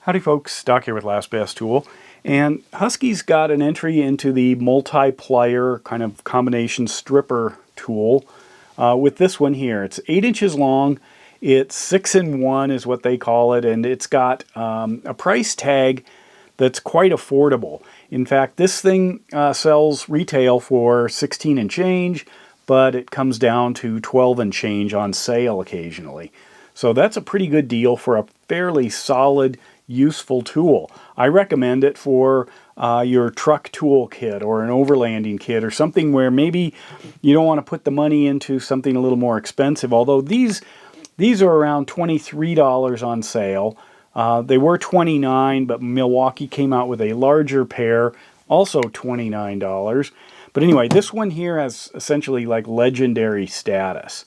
Howdy folks, Doc here with Last Best Tool, and Husky's got an entry into the multi-plier kind of combination stripper tool with this one here. It's 8 inches long, it's 6-in-1 is what they call it, and it's got a price tag that's quite affordable. In fact, this thing sells retail for 16 and change, but it comes down to 12 and change on sale occasionally. So that's a pretty good deal for a fairly solid, useful tool. I recommend it for your truck tool kit or an overlanding kit or something where maybe you don't want to put the money into something a little more expensive, although these are around $23 on sale. They were $29, but Milwaukee came out with a larger pair, also $29. But anyway, this one here has essentially like legendary status.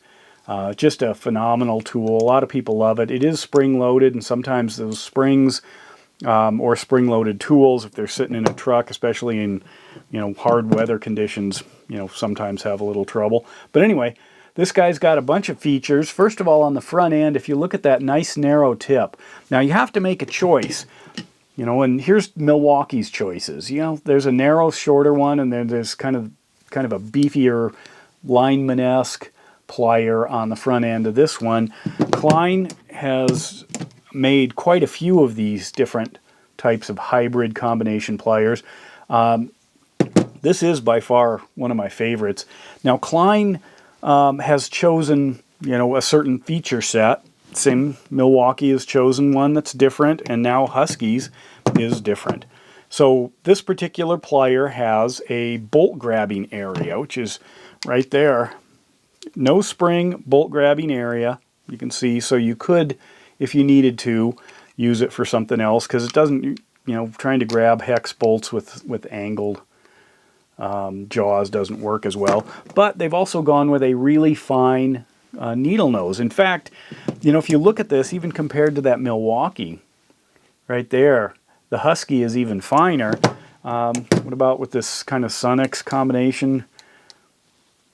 Just a phenomenal tool. A lot of people love it. It is spring-loaded, and sometimes those springs or spring-loaded tools, if they're sitting in a truck, especially in hard weather conditions, sometimes have a little trouble. But anyway, this guy's got a bunch of features. First of all, on the front end, if you look at that nice narrow tip, now you have to make a choice. And here's Milwaukee's choices. There's a narrow, shorter one, and then there's kind of a beefier lineman-esque plier on the front end of this one. Klein has made quite a few of these different types of hybrid combination pliers. This is by far one of my favorites. Now Klein has chosen a certain feature set. Same Milwaukee has chosen one that's different, and now Husky's is different. So this particular plier has a bolt grabbing area, which is right there. No spring, bolt grabbing area, you can see, so you could, if you needed to, use it for something else, because it doesn't, trying to grab hex bolts with angled jaws doesn't work as well. But they've also gone with a really fine needle nose. In fact, if you look at this, even compared to that Milwaukee, right there, the Husky is even finer. What about with this kind of Sunex combination?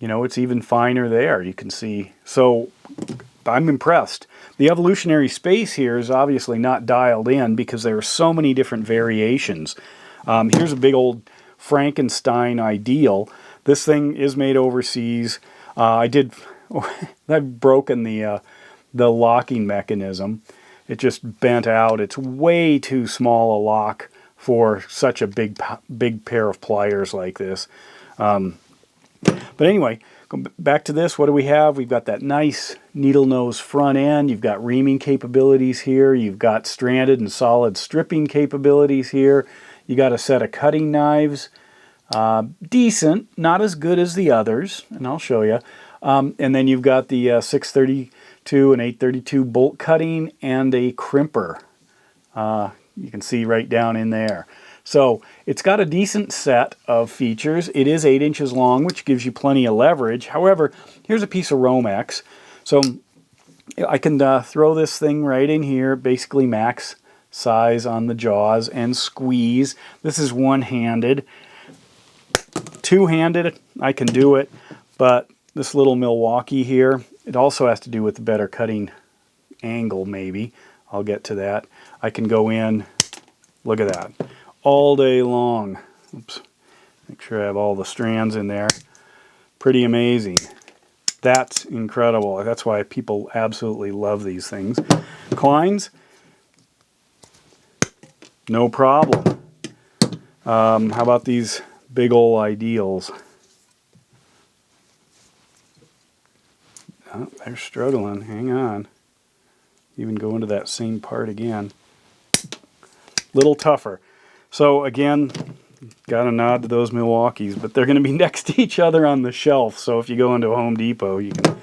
It's even finer there, you can see. So I'm impressed. The evolutionary space here is obviously not dialed in because there are so many different variations. Here's a big old Frankenstein ideal. This thing is made overseas. I've broken the locking mechanism. It just bent out. It's way too small a lock for such a big pair of pliers like this. But anyway, go back to this. What do we have? We've got that nice needle nose front end. You've got reaming capabilities here. You've got stranded and solid stripping capabilities here. You got a set of cutting knives. Decent, not as good as the others, and I'll show you. And then you've got the 632 and 832 bolt cutting and a crimper. You can see right down in there. So it's got a decent set of features. It is 8 inches long, which gives you plenty of leverage. However, here's a piece of Romex. So I can throw this thing right in here, basically max size on the jaws, and squeeze. This is one-handed. Two-handed, I can do it, but this little Milwaukee here, it also has to do with the better cutting angle, maybe. I'll get to that. I can go in, look at that, all day long. Oops, make sure I have all the strands in there. Pretty amazing. That's incredible. That's why people absolutely love these things. Klein's, no problem. How about these big old ideals? Oh, they're struggling. Hang on. Even go into that same part again. Little tougher. So again, got a nod to those Milwaukees, but they're going to be next to each other on the shelf. So if you go into a Home Depot, you can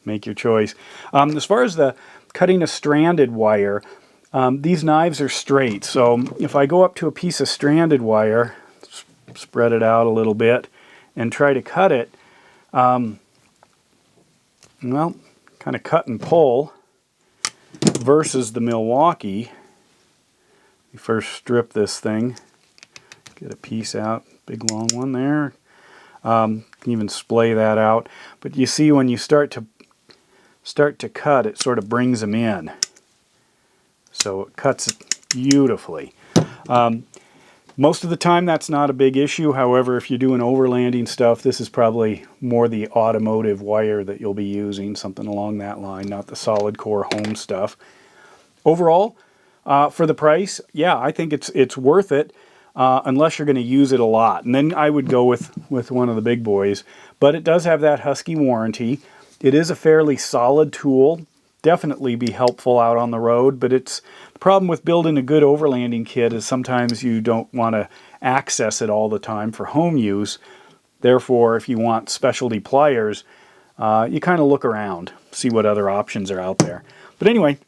make your choice. As far as the cutting a stranded wire, these knives are straight. So if I go up to a piece of stranded wire, spread it out a little bit, and try to cut it, well, kind of cut and pull, versus the Milwaukee. You first strip this thing, get a piece out, big long one there. Can even splay that out. But you see, when you start to cut, it sort of brings them in. So it cuts beautifully. Most of the time that's not a big issue. However, if you're doing overlanding stuff, this is probably more the automotive wire that you'll be using, something along that line, not the solid core home stuff. Overall, for the price, yeah, I think it's worth it, unless you're going to use it a lot. And then I would go with one of the big boys. But it does have that Husky warranty. It is a fairly solid tool. Definitely be helpful out on the road, but the problem with building a good overlanding kit is sometimes you don't want to access it all the time for home use. Therefore, if you want specialty pliers, you kind of look around, see what other options are out there. But anyway,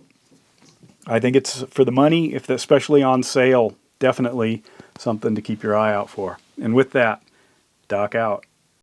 I think it's for the money, if especially on sale, definitely something to keep your eye out for. And with that, Doc out.